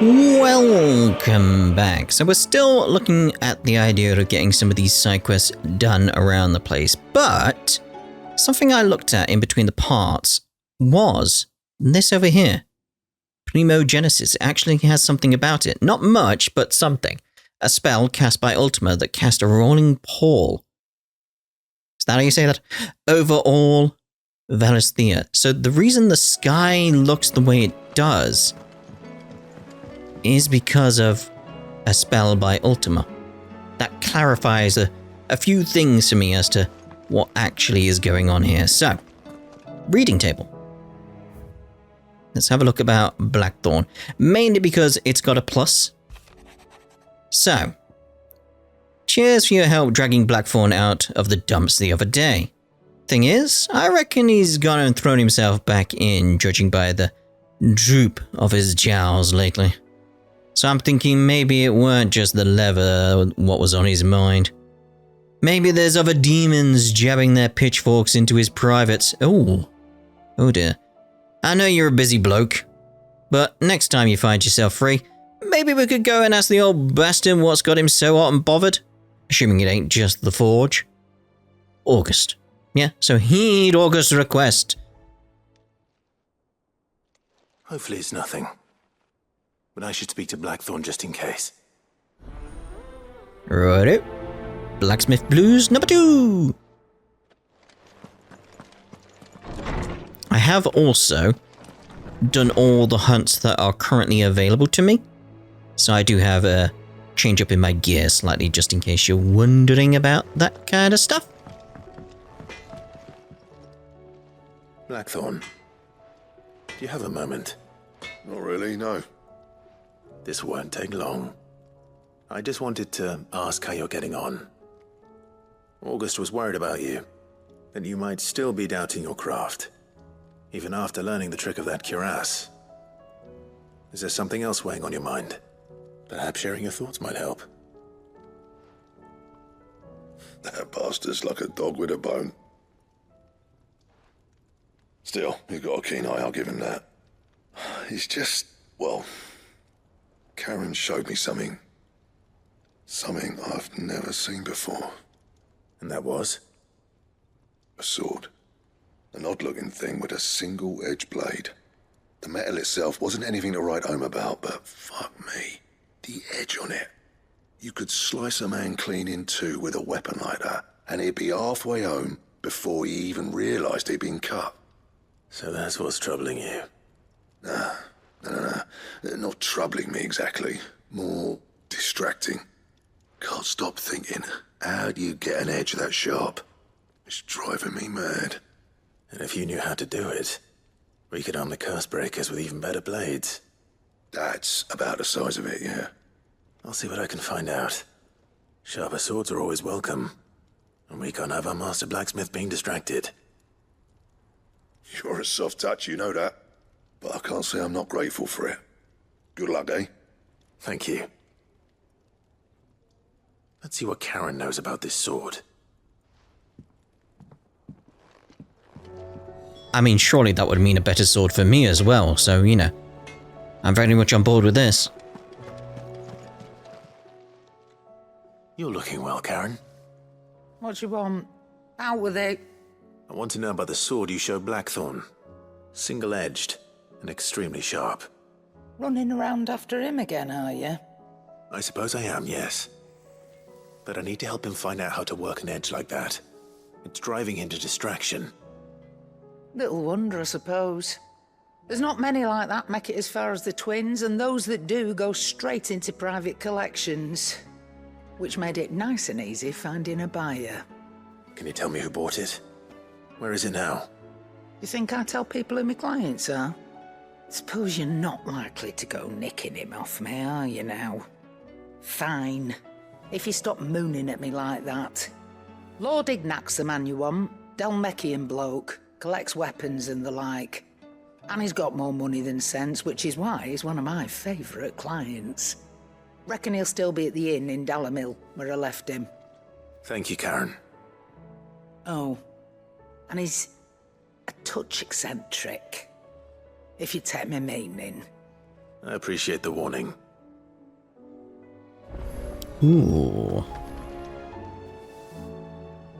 Welcome back. So we're still looking at the idea of getting some of these side quests done around the place, but something I looked at in between the parts was this over here. Primogensis. It actually has something about it. Not much, but something. A spell cast by Ultima that cast a rolling pall. Is that how you say that? Over all Valisthea. So the reason the sky looks the way it does is because of a spell by Ultima. That clarifies a few things to me as to what actually is going on here. So, reading table. Let's have a look about Blackthorn. Mainly because it's got a plus. So, cheers for your help dragging Blackthorn out of the dumps the other day. Thing is, I reckon he's gone and thrown himself back in, judging by the droop of his jowls lately. So I'm thinking maybe it weren't just the leather what was on his mind. Maybe there's other demons jabbing their pitchforks into his privates. Oh dear. I know you're a busy bloke, but next time you find yourself free, maybe we could go and ask the old bastard what's got him so hot and bothered. Assuming it ain't just the forge. August. Yeah, so heed August's request. Hopefully it's nothing. But I should speak to Blackthorn just in case. Righto. Blacksmith Blues number 2. I have also done all the hunts that are currently available to me. So I do have a change up in my gear slightly just in case you're wondering about that kind of stuff. Blackthorn, do you have a moment? Not really, no. This won't take long. I just wanted to ask how you're getting on. August was worried about you, that you might still be doubting your craft, even after learning the trick of that cuirass. Is there something else weighing on your mind? Perhaps sharing your thoughts might help. That bastard's like a dog with a bone. Still, he's got a keen eye, I'll give him that. He's just, well, Karen showed me something. Something I've never seen before. And that was? A sword. An odd-looking thing with a single-edged blade. The metal itself wasn't anything to write home about, but fuck me. The edge on it. You could slice a man clean in two with a weapon like that, and he'd be halfway home before he even realised he'd been cut. So that's what's troubling you? No. Not troubling me exactly. More distracting. Can't stop thinking, how do you get an edge that sharp? It's driving me mad. And if you knew how to do it, we could arm the curse breakers with even better blades. That's about the size of it, yeah. I'll see what I can find out. Sharper swords are always welcome. And we can't have our master blacksmith being distracted. You're a soft touch, you know that. But I can't say I'm not grateful for it. Good luck, eh? Thank you. Let's see what Karen knows about this sword. I mean, surely that would mean a better sword for me as well, so, you know. I'm very much on board with this. You're looking well, Karen. What you want? Out with it. I want to know about the sword you showed Blackthorn. Single-edged and extremely sharp. Running around after him again, are you? I suppose I am, yes. But I need to help him find out how to work an edge like that. It's driving him to distraction. Little wonder, I suppose. There's not many like that make it as far as the twins, and those that do go straight into private collections. Which made it nice and easy finding a buyer. Can you tell me who bought it? Where is it now? You think I tell people who my clients are? Suppose you're not likely to go nicking him off me, are you now? Fine. If you stop mooning at me like that. Lord Ignac's the man you want. Dalmekian bloke. Collects weapons and the like. And he's got more money than sense, which is why he's one of my favourite clients. Reckon he'll still be at the inn in Dalimil, where I left him. Thank you, Karen. Oh, and he's a touch eccentric, if you take my meaning. I appreciate the warning. Ooh.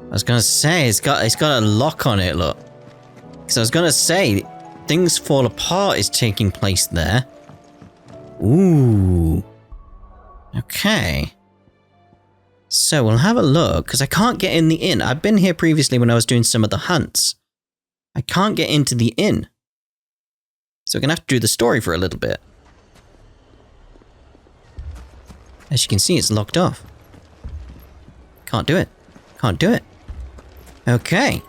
I was gonna say, it's got a lock on it, look. Because I was gonna say, things fall apart is taking place there. Ooh. Okay. So we'll have a look, because I can't get in the inn. I've been here previously when I was doing some of the hunts. I can't get into the inn. So we're gonna have to do the story for a little bit. As you can see, it's locked off. Can't do it. Can't do it. Okay.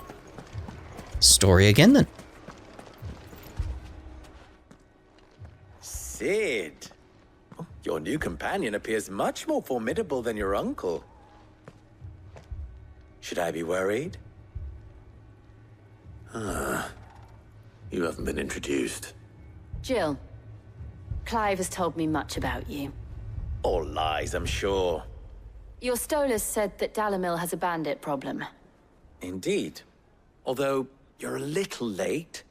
Story again then. Sid, your new companion appears much more formidable than your uncle. Should I be worried? You haven't been introduced. Jill, Clive has told me much about you. All lies, I'm sure. Your Stolas said that Dalimil has a bandit problem. Indeed. Although, you're a little late.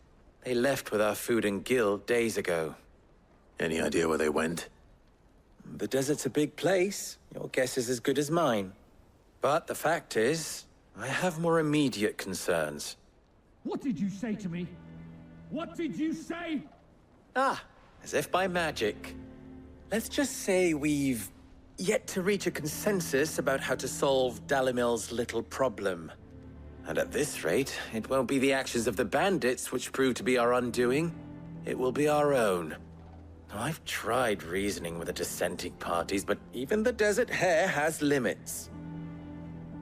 They left with our food and guild days ago. Any idea where they went? The desert's a big place. Your guess is as good as mine. But the fact is, I have more immediate concerns. What did you say to me? What did you say? Ah, as if by magic. Let's just say we've yet to reach a consensus about how to solve Dalimil's little problem. And at this rate, it won't be the actions of the bandits which prove to be our undoing. It will be our own. Now, I've tried reasoning with the dissenting parties, but even the Desert Hare has limits.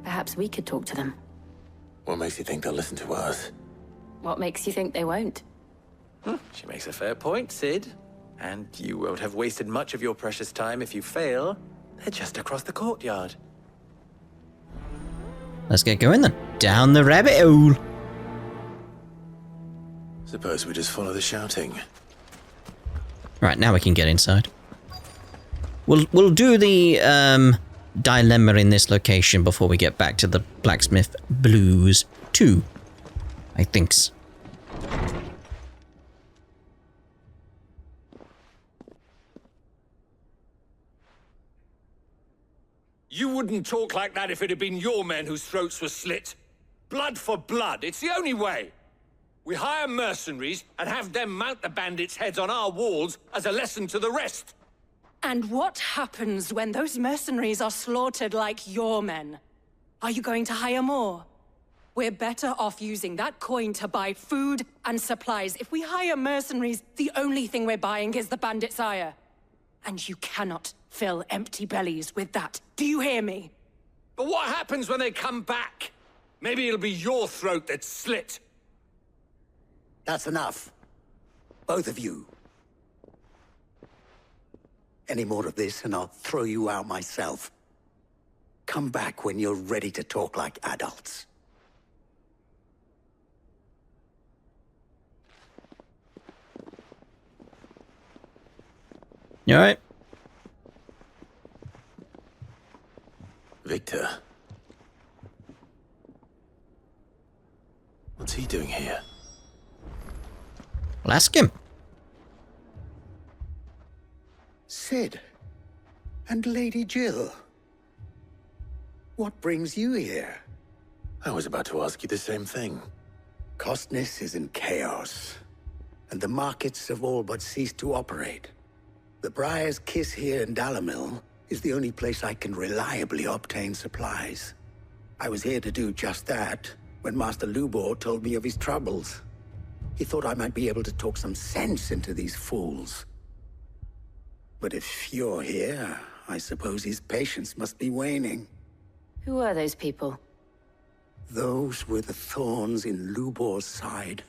Perhaps we could talk to them. What makes you think they'll listen to us? What makes you think they won't? She makes a fair point, Sid. And you won't have wasted much of your precious time if you fail. They're just across the courtyard. Let's get going then. Down the rabbit hole. Suppose we just follow the shouting. Right, now we can get inside. We'll do the dilemma in this location before we get back to the Blacksmith Blues II. I thinks. You wouldn't talk like that if it had been your men whose throats were slit. Blood for blood, it's the only way. We hire mercenaries and have them mount the bandits' heads on our walls as a lesson to the rest. And what happens when those mercenaries are slaughtered like your men? Are you going to hire more? We're better off using that coin to buy food and supplies. If we hire mercenaries, the only thing we're buying is the bandits' ire. And you cannot fill empty bellies with that. Do you hear me? But what happens when they come back? Maybe it'll be your throat that's slit. That's enough. Both of you. Any more of this and I'll throw you out myself. Come back when you're ready to talk like adults. You alright? Victor. What's he doing here? Well, ask him. Sid. And Lady Jill. What brings you here? I was about to ask you the same thing. Costness is in chaos, and the markets have all but ceased to operate. The Briar's Kiss here in Dalimil is the only place I can reliably obtain supplies. I was here to do just that when Master Lubor told me of his troubles. He thought I might be able to talk some sense into these fools. But if you're here, I suppose his patience must be waning. Who are those people? Those were the thorns in Lubor's side.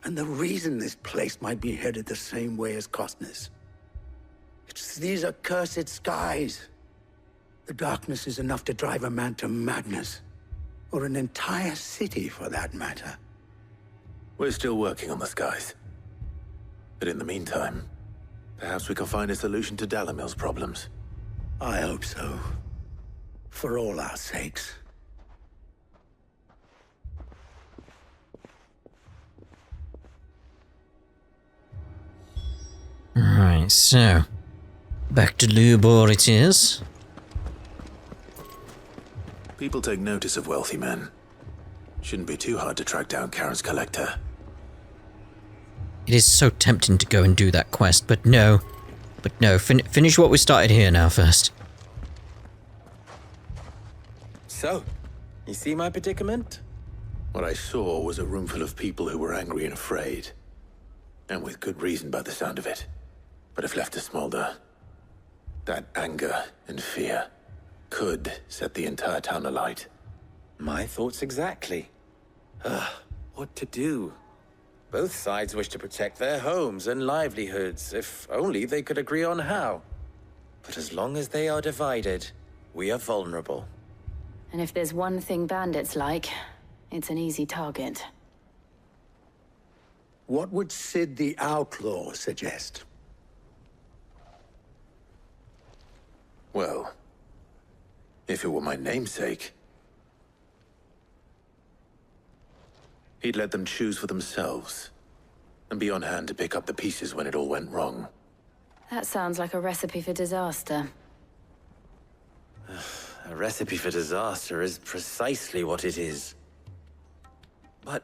And the reason this place might be headed the same way as Costness. It's these accursed skies. The darkness is enough to drive a man to madness. Or an entire city, for that matter. We're still working on the skies. But in the meantime, perhaps we can find a solution to Dalimil's problems. I hope so. For all our sakes. Right. Alright, so back to Lubor it is. People take notice of wealthy men. Shouldn't be too hard to track down Karen's collector. It is so tempting to go and do that quest, but no. Finish what we started here now first. So, you see my predicament? What I saw was a room full of people who were angry and afraid. And with good reason by the sound of it. But if left to smolder, that anger and fear could set the entire town alight. My thoughts exactly. What to do? Both sides wish to protect their homes and livelihoods, if only they could agree on how. But as long as they are divided, we are vulnerable. And if there's one thing bandits like, it's an easy target. What would Sid the Outlaw suggest? Well, if it were my namesake, he'd let them choose for themselves, and be on hand to pick up the pieces when it all went wrong. That sounds like a recipe for disaster. A recipe for disaster is precisely what it is. But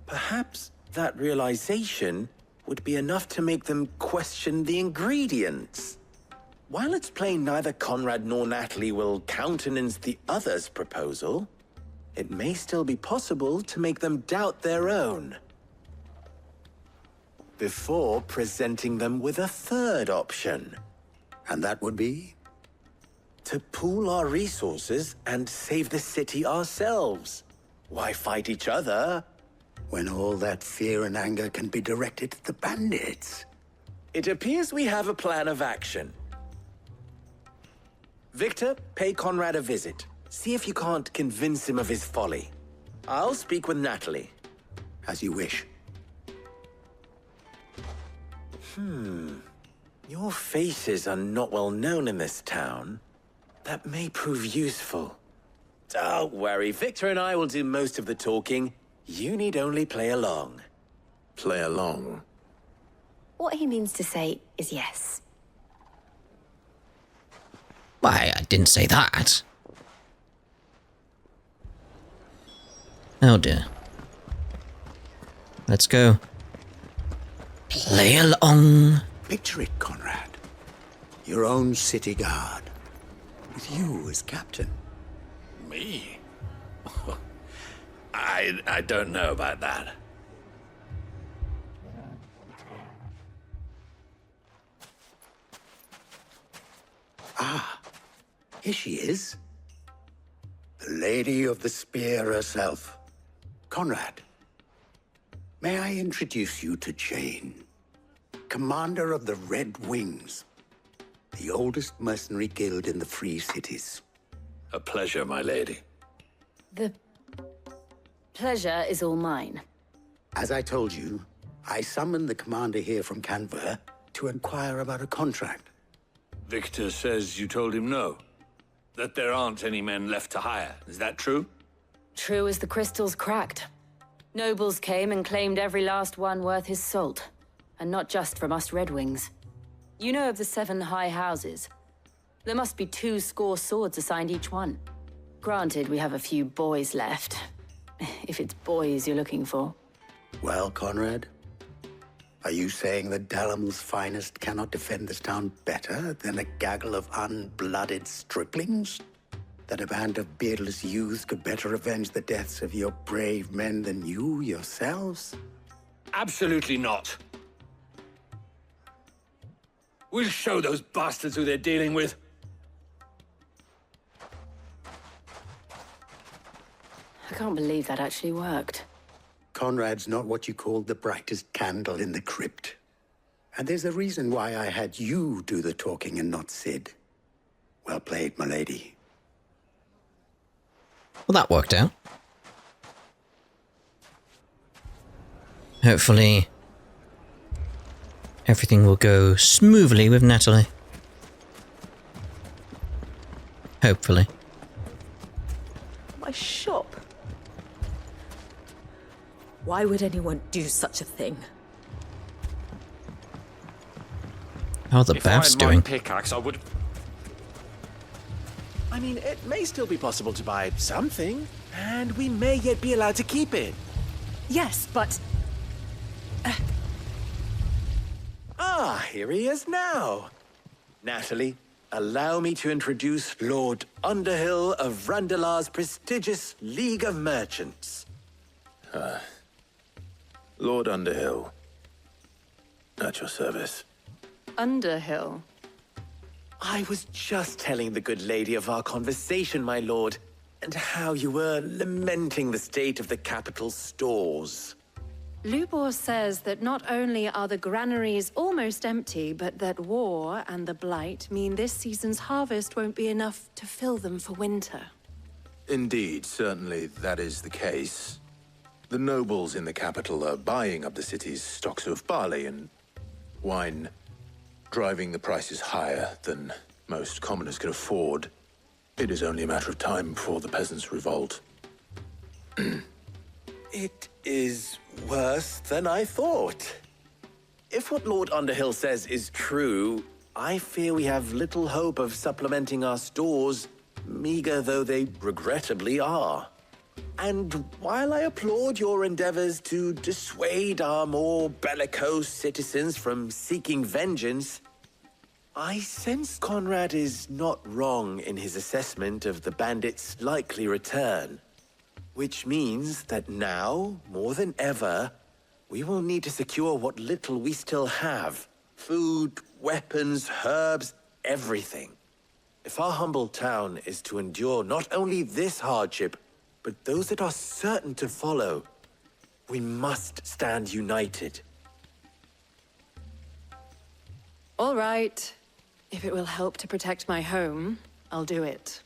perhaps that realization would be enough to make them question the ingredients. While it's plain neither Conrad nor Natalie will countenance the other's proposal, it may still be possible to make them doubt their own. Before presenting them with a third option. And that would be? To pool our resources and save the city ourselves. Why fight each other? When all that fear and anger can be directed at the bandits. It appears we have a plan of action. Victor, pay Conrad a visit. See if you can't convince him of his folly. I'll speak with Natalie. As you wish. Your faces are not well known in this town. That may prove useful. Don't worry, Victor and I will do most of the talking. You need only play along. Play along? What he means to say is yes. Why, I didn't say that. Oh dear. Let's go. Play along. Picture it, Conrad. Your own city guard. With you as captain. Me? I don't know about that. Here she is. The Lady of the Spear herself. Conrad, may I introduce you to Jane, commander of the Red Wings, the oldest mercenary guild in the Free Cities. A pleasure, my lady. The pleasure is all mine. As I told you, I summoned the commander here from Canver to inquire about a contract. Victor says you told him no. That there aren't any men left to hire. Is that true? True as the crystals cracked. Nobles came and claimed every last one worth his salt. And not just from us Red Wings. You know of the 7 high houses. There must be 2 swords assigned each one. Granted, we have a few boys left. If it's boys you're looking for. Well, Conrad, are you saying that Dalimil's finest cannot defend this town better than a gaggle of unblooded striplings? That a band of beardless youths could better avenge the deaths of your brave men than you yourselves? Absolutely not. We'll show those bastards who they're dealing with. I can't believe that actually worked. Conrad's not what you called the brightest candle in the crypt. And there's a reason why I had you do the talking and not Sid. Well played, my lady. Well, that worked out. Hopefully, everything will go smoothly with Natalie. Hopefully. My shop? Why would anyone do such a thing? How the If I bath's had my doing? pickaxe, I would... I mean, it may still be possible to buy something, and we may yet be allowed to keep it. Yes, but Ah, here he is now. Natalie, allow me to introduce Lord Underhill of Randalar's prestigious League of Merchants. Lord Underhill. At your service. Underhill. I was just telling the good lady of our conversation, my lord, and how you were lamenting the state of the capital's stores. Lubor says that not only are the granaries almost empty, but that war and the Blight mean this season's harvest won't be enough to fill them for winter. Indeed, certainly that is the case. The nobles in the capital are buying up the city's stocks of barley and wine, driving the prices higher than most commoners can afford. It is only a matter of time before the peasants revolt. It is worse than I thought. If what Lord Underhill says is true, I fear we have little hope of supplementing our stores, meager though they regrettably are. And while I applaud your endeavors to dissuade our more bellicose citizens from seeking vengeance, I sense Conrad is not wrong in his assessment of the bandits' likely return. Which means that now, more than ever, we will need to secure what little we still have. Food, weapons, herbs, everything. If our humble town is to endure not only this hardship, but those that are certain to follow, we must stand united. All right. If it will help to protect my home, I'll do it.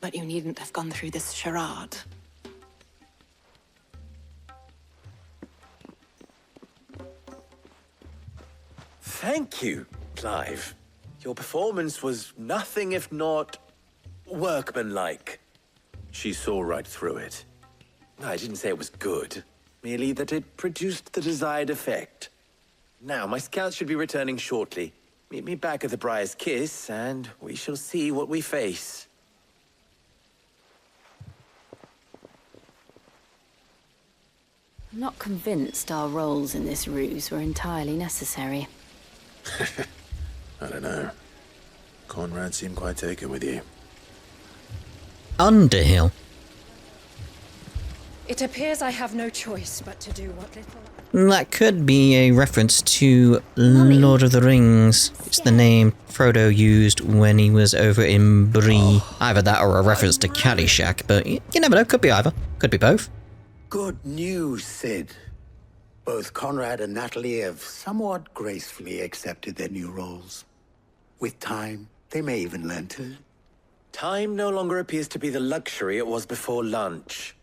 But you needn't have gone through this charade. Thank you, Clive. Your performance was nothing if not workmanlike. She saw right through it. I didn't say it was good, merely that it produced the desired effect. Now, my scouts should be returning shortly. Meet me back at the Briar's Kiss, and we shall see what we face. I'm not convinced our roles in this ruse were entirely necessary. I don't know. Conrad seemed quite taken with you. Underhill. It appears I have no choice but to do what little... That could be a reference to Lord of the Rings. It's the name Frodo used when he was over in Bree. Either that or a reference to Caddyshack, but you never know. Could be either. Could be both. Good news, Sid. Both Conrad and Natalie have somewhat gracefully accepted their new roles. With time, they may even learn to... Time no longer appears to be the luxury it was before lunch.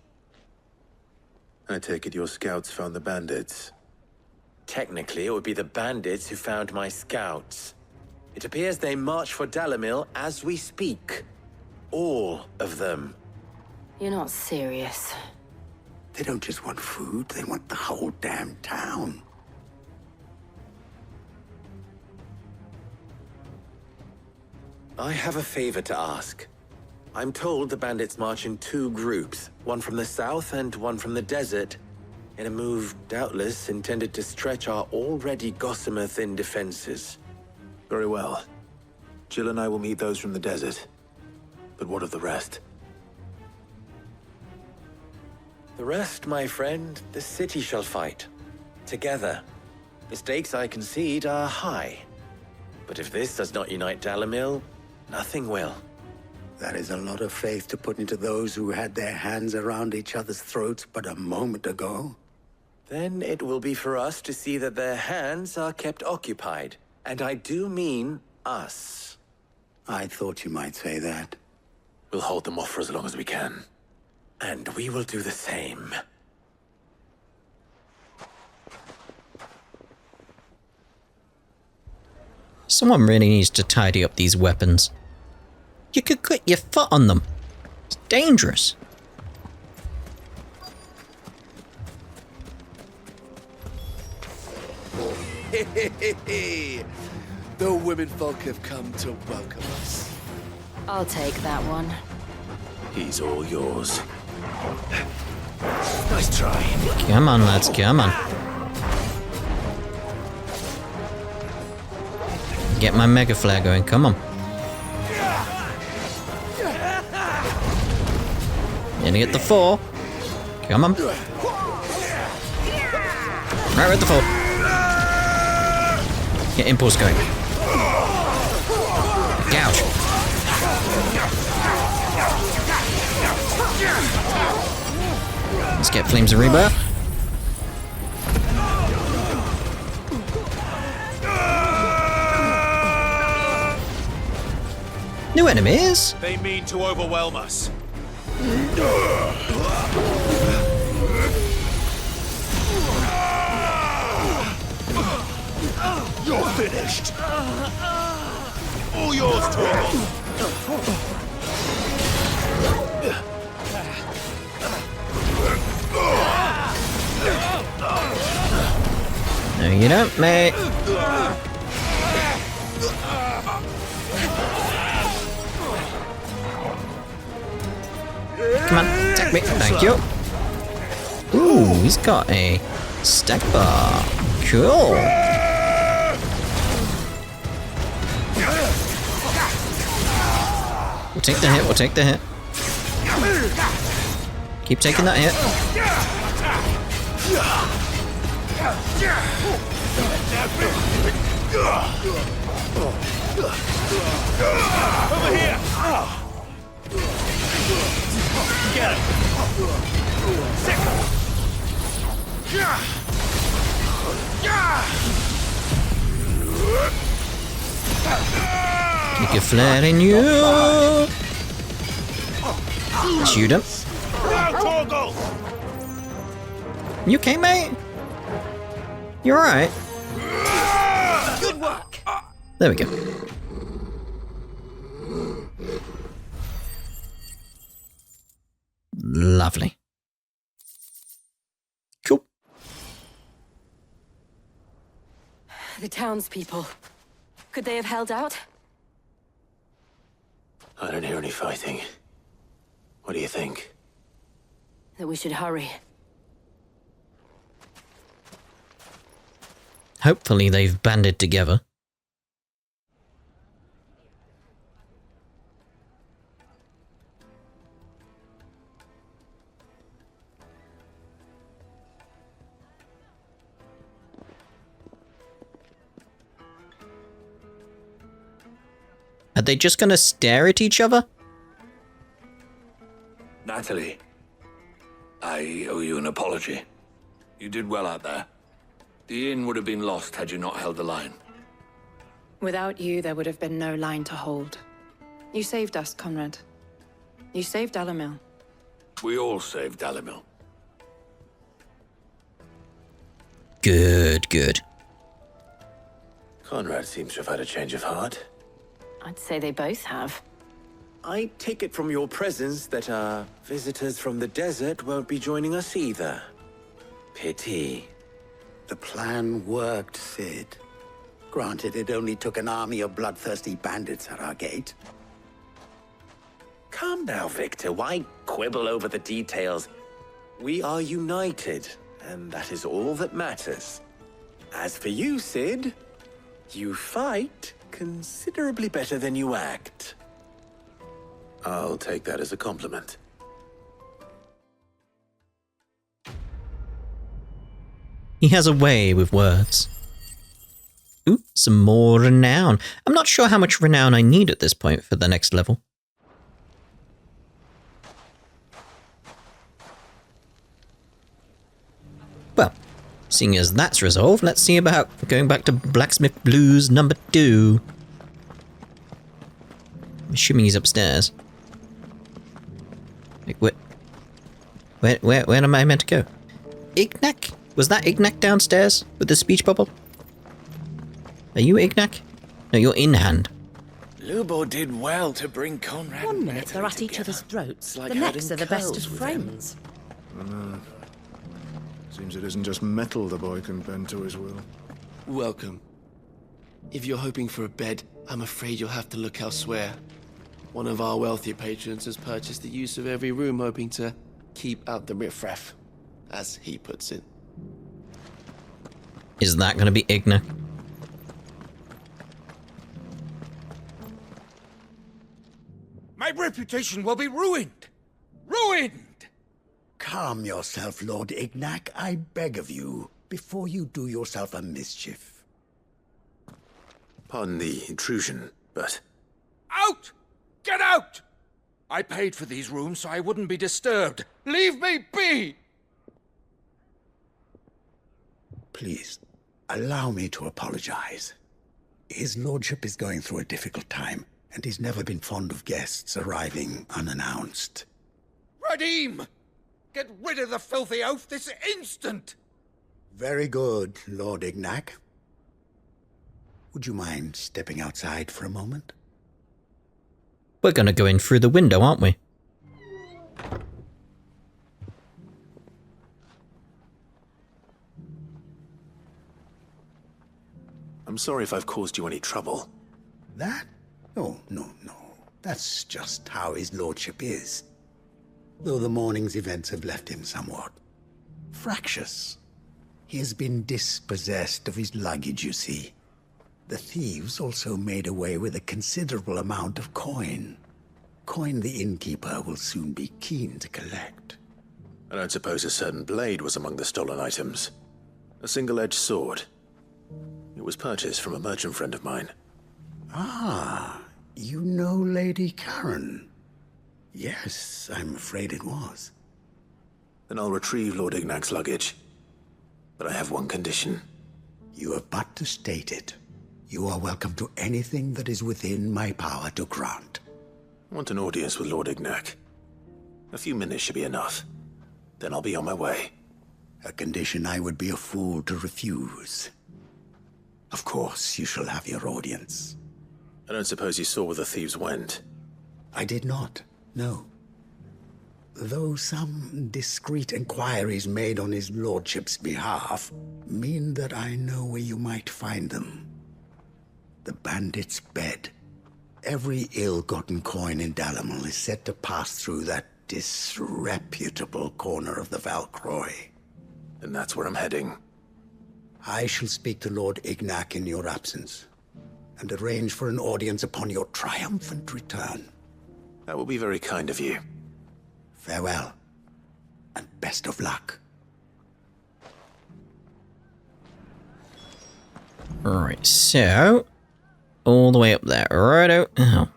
I take it your scouts found the bandits. Technically, it would be the bandits who found my scouts. It appears they march for Dalimil as we speak. All of them. You're not serious. They don't just want food, they want the whole damn town. I have a favor to ask. I'm told the bandits march in two groups, one from the south and one from the desert, in a move doubtless intended to stretch our already gossamer-thin defenses. Very well. Jill and I will meet those from the desert. But what of the rest? The rest, my friend, the city shall fight. Together. The stakes, I concede, are high. But if this does not unite Dalimil, nothing will. That is a lot of faith to put into those who had their hands around each other's throats but a moment ago. Then it will be for us to see that their hands are kept occupied. And I do mean us. I thought you might say that. We'll hold them off for as long as we can. And we will do the same. Someone really needs to tidy up these weapons. You could cut your foot on them. It's dangerous. The women folk have come to welcome us. I'll take that one. He's all yours. Nice try. Come on, lads, come on. Get my mega flare going, come on. Gonna get the 4. Come on. Right with the 4. Get impulse going. Gouge. Let's get Flames of Rebirth. New enemies? They mean to overwhelm us. You're finished. All yours, Torgal. No, you don't, mate. Come on, attack me. Thank you. Ooh, he's got a stack bar. Cool. We'll take the hit, we'll take the hit. Keep taking that hit. Over here! Get him! Sick! Kick a flare in you. Shoot him. You okay, mate? You alright? Good work. There we go. Lovely. Cool. The townspeople. Could they have held out? I don't hear any fighting. What do you think? That we should hurry. Hopefully they've banded together. Are they just gonna stare at each other? Natalie, I owe you an apology. You did well out there. The inn would have been lost had you not held the line. Without you, there would have been no line to hold. You saved us, Conrad. You saved Dalimil. We all saved Dalimil. Good, good. Conrad seems to have had a change of heart. I'd say they both have. I take it from your presence that our visitors from the desert won't be joining us either. Pity. The plan worked, Sid. Granted, it only took an army of bloodthirsty bandits at our gate. Calm now, Victor. Why quibble over the details? We are united, and that is all that matters. As for you, Sid, you fight considerably better than you act. I'll take that as a compliment. He has a way with words. Ooh, some more renown. I'm not sure how much renown I need at this point for the next level. Well, seeing as that's resolved, let's see about going back to Blacksmith Blues number 2. I'm assuming he's upstairs. Like, where am I meant to go? Ignac? Was that Ignac downstairs with the speech bubble? Are you Ignac? No, you're in hand. Lubo did well to bring Conrad. One and minute Natalie they're at each together. other's throats, Like the next having they're the best curls of with him. friends. I know. Seems it isn't just metal the boy can bend to his will. Welcome. If you're hoping for a bed, I'm afraid you'll have to look elsewhere. One of our wealthier patrons has purchased the use of every room, hoping to keep out the riffraff, as he puts it. Is that going to be Ignac? My reputation will be ruined! Ruined! Calm yourself, Lord Ignac, I beg of you, before you do yourself a mischief. Pardon the intrusion, but... Out! Get out! I paid for these rooms so I wouldn't be disturbed. Leave me be! Please, allow me to apologize. His lordship is going through a difficult time, and he's never been fond of guests arriving unannounced. Radim! Get rid of the filthy oaf this instant! Very good, Lord Ignac. Would you mind stepping outside for a moment? We're going to go in through the window, aren't we? I'm sorry if I've caused you any trouble. That? Oh, no. That's just how his lordship is. Though the morning's events have left him somewhat fractious. He has been dispossessed of his luggage, you see. The thieves also made away with a considerable amount of coin. Coin the innkeeper will soon be keen to collect. I don't suppose a certain blade was among the stolen items. A single-edged sword. It was purchased from a merchant friend of mine. Ah, you know Lady Karen. Yes, I'm afraid it was. Then I'll retrieve Lord Ignac's luggage. But I have one condition. You have but to state it. You are welcome to anything that is within my power to grant. I want an audience with Lord Ignac. A few minutes should be enough. Then I'll be on my way. A condition I would be a fool to refuse. Of course, you shall have your audience. I don't suppose you saw where the thieves went. I did not, no. Though some discreet inquiries made on his lordship's behalf mean that I know where you might find them. The bandit's bed. Every ill-gotten coin in Dalimil is said to pass through that disreputable corner of the Valcroy. And that's where I'm heading. I shall speak to Lord Ignac in your absence, and arrange for an audience upon your triumphant return. That will be very kind of you. Farewell, and best of luck. Alright, so... all the way up there, righto. Oh. I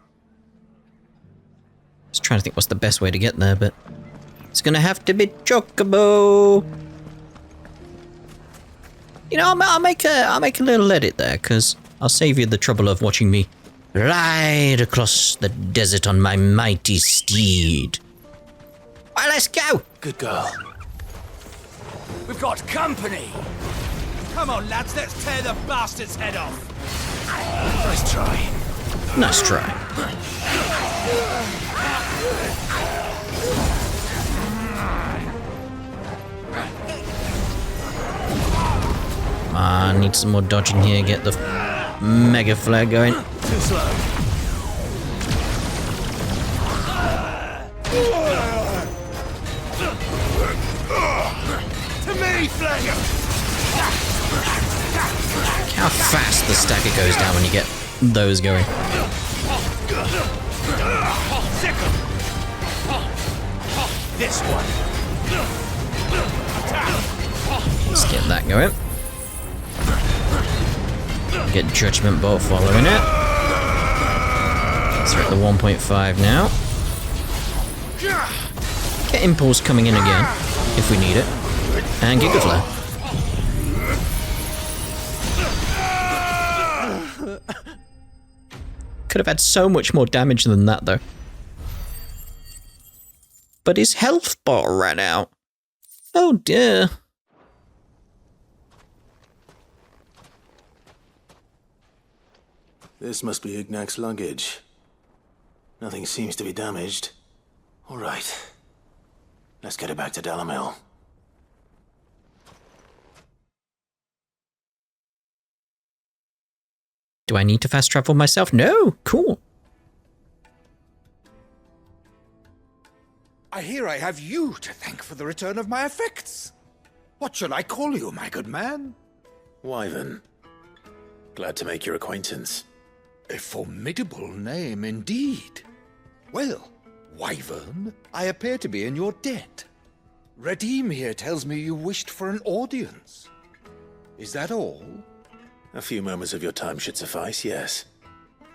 was trying to think what's the best way to get there, but... it's gonna have to be Chocobo! You know, I'll make a little edit there, because I'll save you the trouble of watching me ride across the desert on my mighty steed. Well, let's go! Good girl. We've got company! Come on, lads, let's tear the bastard's head off! Nice try. Nice try. I need some more dodging here, get the mega flare going. Too slow. To me, Flanger! How fast the stagger goes down when you get those going. This one. Let's get that going. Get Judgment Bolt following it. So we're at the 1.5 now. Get Impulse coming in again, if we need it. And Giga Flare. Could have had so much more damage than that, though. But his health bar ran out. Oh dear. This must be Ignac's luggage. Nothing seems to be damaged. All right. Let's get it back to Dalimil. Do I need to fast travel myself? No. Cool. I hear I have you to thank for the return of my effects. What shall I call you, my good man? Wyvern. Glad to make your acquaintance. A formidable name indeed. Well, Wyvern, I appear to be in your debt. Redeem here tells me you wished for an audience. Is that all? A few moments of your time should suffice, yes.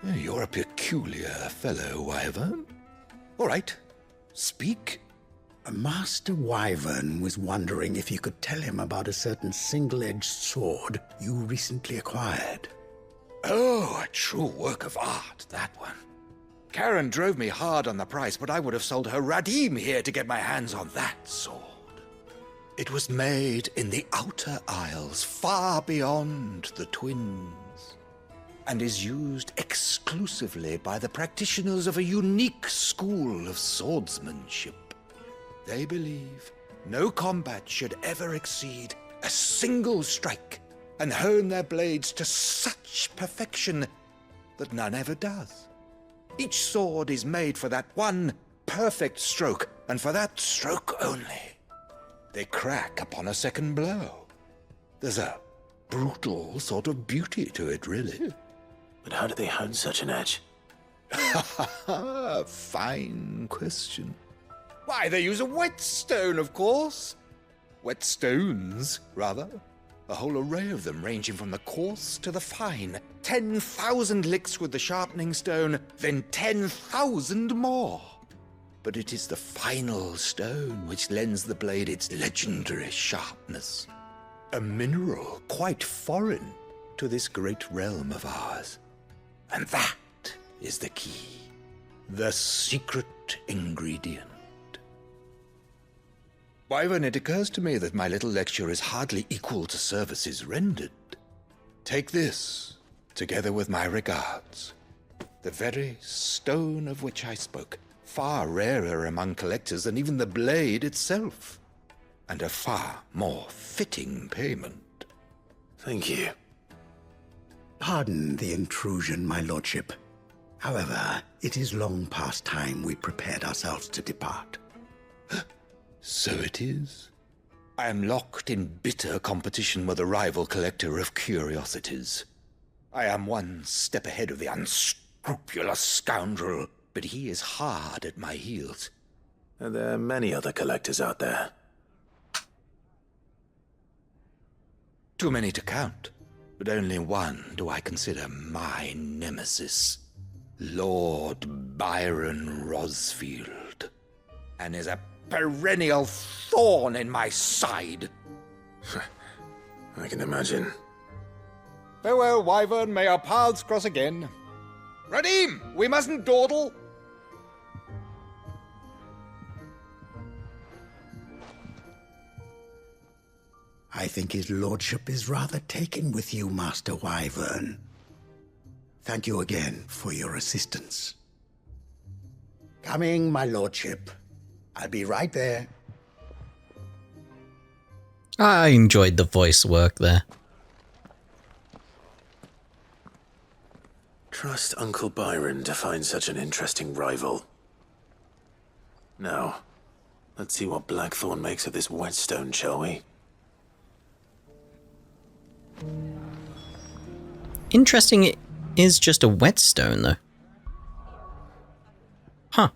You're a peculiar fellow, Wyvern. All right, speak. Master Wyvern was wondering if you could tell him about a certain single-edged sword you recently acquired. Oh, a true work of art, that one. Karen drove me hard on the price, but I would have sold her Radim here to get my hands on that sword. It was made in the Outer Isles, far beyond the Twins, and is used exclusively by the practitioners of a unique school of swordsmanship. They believe no combat should ever exceed a single strike, and hone their blades to such perfection that none ever does. Each sword is made for that one perfect stroke, and for that stroke only. They crack upon a second blow. There's a brutal sort of beauty to it, really. But how do they hone such an edge? Fine question. Why, they use a whetstone, of course. Whetstones, rather. A whole array of them, ranging from the coarse to the fine. 10,000 licks with the sharpening stone, then 10,000 more. But it is the final stone which lends the blade its legendary sharpness. A mineral quite foreign to this great realm of ours. And that is the key. The secret ingredient. Wyvern, it occurs to me that my little lecture is hardly equal to services rendered. Take this, together with my regards. The very stone of which I spoke, far rarer among collectors than even the blade itself, and a far more fitting payment. Thank you. Pardon the intrusion, my lordship. However, it is long past time we prepared ourselves to depart. So it is. I am locked in bitter competition with a rival collector of curiosities. I am one step ahead of the unscrupulous scoundrel, but he is hard at my heels. Are there many other collectors out there? Too many to count, but only one do I consider my nemesis. Lord Byron Rosfield. And is a perennial thorn in my side. I can imagine. Farewell, Wyvern. May our paths cross again. Radim, we mustn't dawdle. I think his lordship is rather taken with you, Master Wyvern. Thank you again for your assistance. Coming, my lordship. I'll be right there. I enjoyed the voice work there. Trust Uncle Byron to find such an interesting rival. Now, let's see what Blackthorn makes of this whetstone, shall we? Interesting, it is just a whetstone, though. Huh.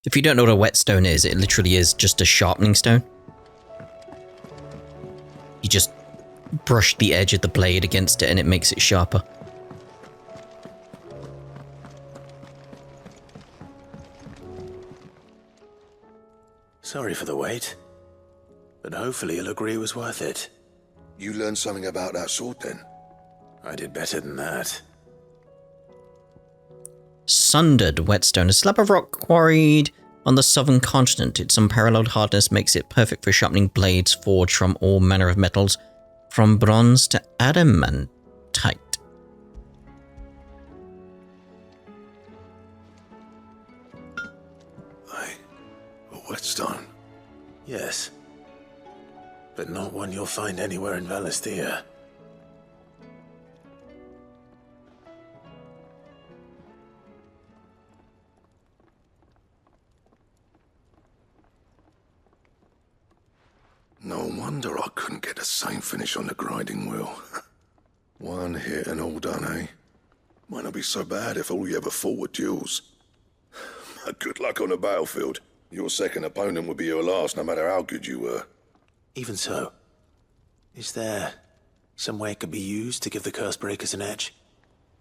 If you don't know what a whetstone is, it literally is just a sharpening stone. You just brush the edge of the blade against it and it makes it sharper. Sorry for the wait, but hopefully you'll agree it was worth it. You learned something about that sword, then? I did better than that. Sundered whetstone, a slab of rock quarried on the southern continent. Its unparalleled hardness makes it perfect for sharpening blades forged from all manner of metals, from bronze to adamantite. A whetstone? Yes. but not one you'll find anywhere in Valisthea. No wonder I couldn't get the same finish on the grinding wheel. One hit and all done, eh? Might not be so bad if all you ever fought were duels. But good luck on the battlefield. Your second opponent would be your last, no matter how good you were. Even so, is there some way it could be used to give the Cursebreakers an edge?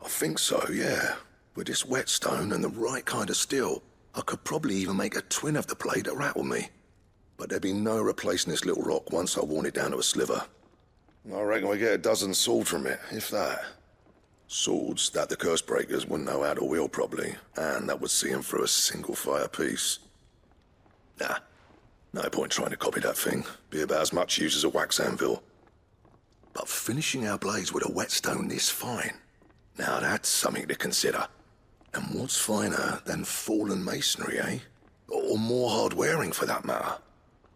I think so, yeah. With this whetstone and the right kind of steel, I could probably even make a twin of the blade that rattled me. But there'd be no replacing this little rock once I worn it down to a sliver. I reckon we get a dozen swords from it, if that. Swords that the Cursebreakers wouldn't know how to wield properly, and that would see them through a single fire piece. Nah, no point trying to copy that thing. Be about as much use as a wax anvil. But finishing our blades with a whetstone this fine, now that's something to consider. And what's finer than fallen masonry, eh? Or more hard-wearing, for that matter.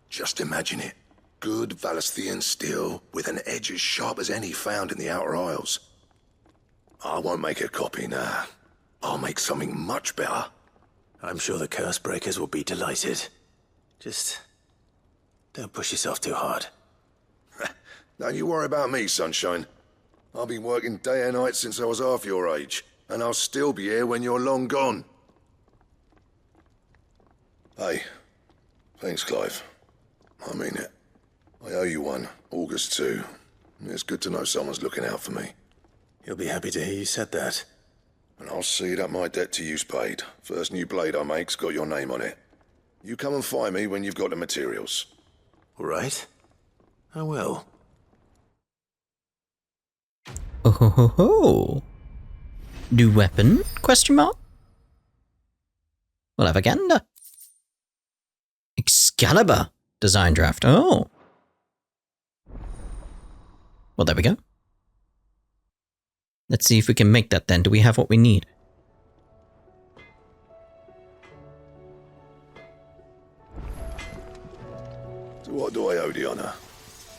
Just imagine it. Good Valisthean steel with an edge as sharp as any found in the Outer Isles. I won't make a copy, nah. I'll make something much better. I'm sure the Cursebreakers will be delighted. Just don't push yourself too hard. Don't you worry about me, sunshine. I've been working day and night since I was half your age, and I'll still be here when you're long gone. Hey, thanks, Clive. I mean it. I owe you one, August too. It's good to know someone's looking out for me. He'll be happy to hear you said that. And I'll see that my debt to you's paid. First new blade I make's got your name on it. You come and find me when you've got the materials. All right. I will. Oh ho ho ho. New weapon? Question mark? We'll have a gander. Excalibur design draft. Oh. Well, there we go. Let's see if we can make that then. Do we have what we need? So what do I owe the honor?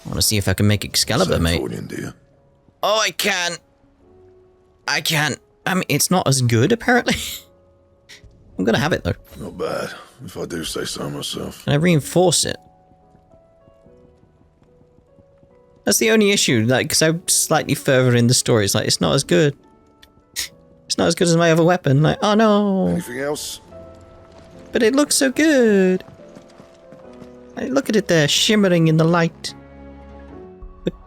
I want to see if I can make Excalibur, mate. Dear. Oh, I can. I can. I mean, it's not as good, apparently. I'm gonna have it, though. Not bad, if I do say so myself. Can I reinforce it? That's the only issue, like, because I'm slightly further in the story. It's like, it's not as good. It's not as good as my other weapon. Like, oh no. Anything else? But it looks so good. Like, look at it there, shimmering in the light.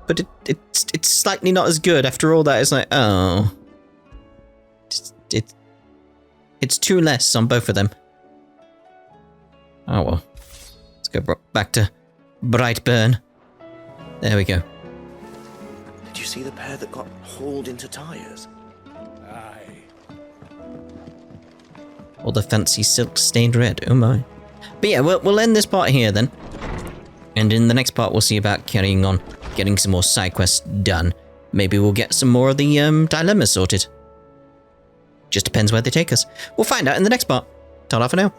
But it's slightly not as good after all that. It's like, oh. It's two less on both of them. Oh well. Let's go back to Brightburn. There we go. Did you see the pair that got hauled into tires? Aye. All the fancy silk stained red. Oh my. But yeah, we'll end this part here then. And in the next part, we'll see about carrying on, getting some more side quests done. Maybe we'll get some more of the dilemmas sorted. Just depends where they take us. We'll find out in the next part. Ta-ra for now.